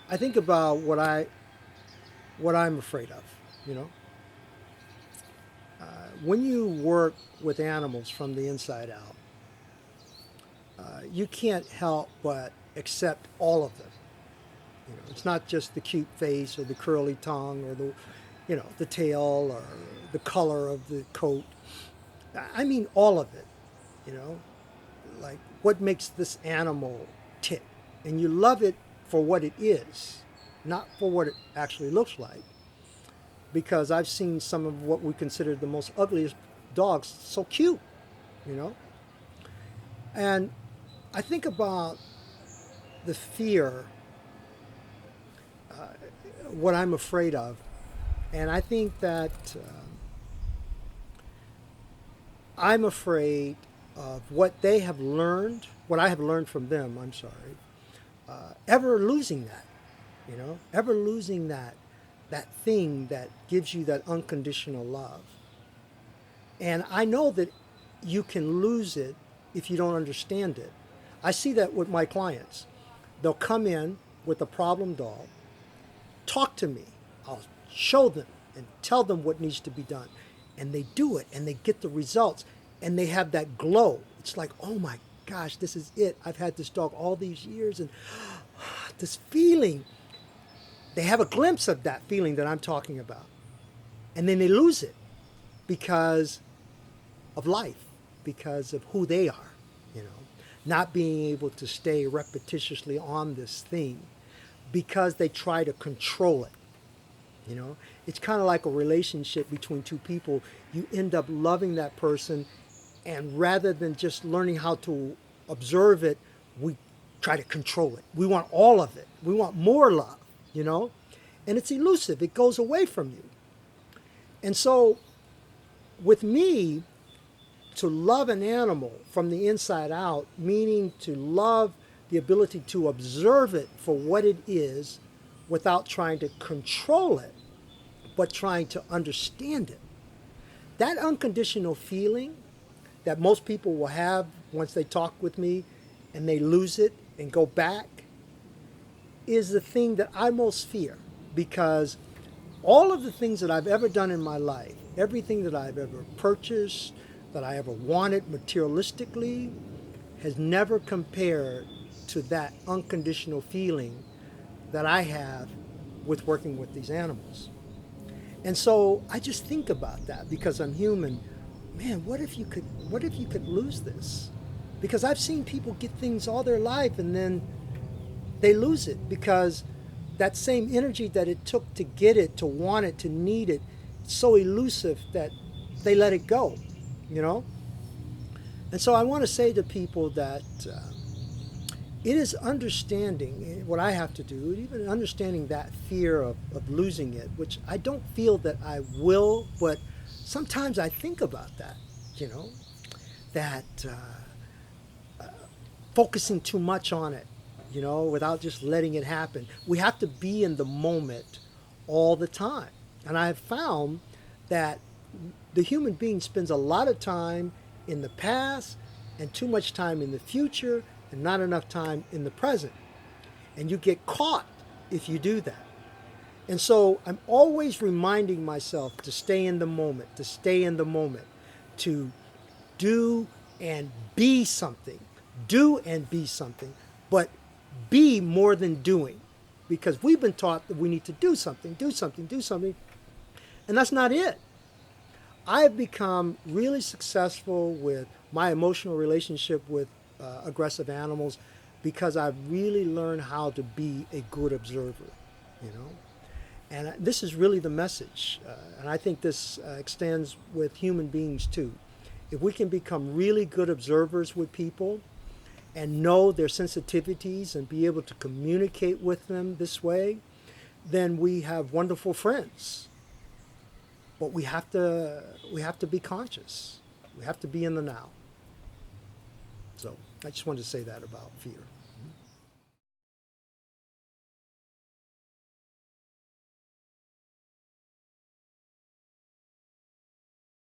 I think about what I'm afraid of. You know, when you work with animals from the inside out, you can't help but accept all of them. You know, it's not just the cute face or the curly tongue or the tail or the color of the coat. I mean all of it. You know, like what makes this animal tick, and you love it for what it is, not for what it actually looks like. Because I've seen some of what we consider the most ugliest dogs so cute, you know, and I think about the fear, what I'm afraid of, and I think that I'm afraid of what they have learned, what I have learned from them. I'm sorry, ever losing that, ever losing that thing that gives you that unconditional love. And I know that you can lose it if you don't understand it. I see that with my clients. They'll come in with a problem dog, talk to me. I'll show them and tell them what needs to be done. And they do it and they get the results and they have that glow. It's like, oh my gosh, this is it. I've had this dog all these years and this feeling. They have a glimpse of that feeling that I'm talking about. And then they lose it because of life, because of who they are, you know, not being able to stay repetitiously on this thing because they try to control it. You know, it's kind of like a relationship between two people. You end up loving that person, and rather than just learning how to observe it, we try to control it. We want all of it. We want more love, you know, and it's elusive. It goes away from you. And so, with me, to love an animal from the inside out, meaning to love the ability to observe it for what it is without trying to control it, but trying to understand it. That unconditional feeling that most people will have once they talk with me and they lose it and go back is the thing that I most fear, because all of the things that I've ever done in my life, everything that I've ever purchased, that I ever wanted materialistically, has never compared to that unconditional feeling that I have with working with these animals. And so I just think about that because I'm human. Man, what if you could lose this? Because I've seen people get things all their life and then they lose it because that same energy that it took to get it, to want it, to need it, it's so elusive that they let it go, you know? And so I want to say to people that it is understanding what I have to do, even understanding that fear of losing it, which I don't feel that I will, but sometimes I think about that, you know, that focusing too much on it, you know, without just letting it happen. We have to be in the moment all the time. And I have found that the human being spends a lot of time in the past and too much time in the future and not enough time in the present. And you get caught if you do that. And so I'm always reminding myself to stay in the moment, to stay in the moment, to do and be something. Do and be something, but be more than doing. Because we've been taught that we need to do something, do something, do something, and that's not it. I have become really successful with my emotional relationship with aggressive animals because I've really learned how to be a good observer, you know. And this is really the message. And I think this extends with human beings too. If we can become really good observers with people and know their sensitivities and be able to communicate with them this way, then we have wonderful friends. But we have to be conscious. We have to be in the now. So I just wanted to say that about fear.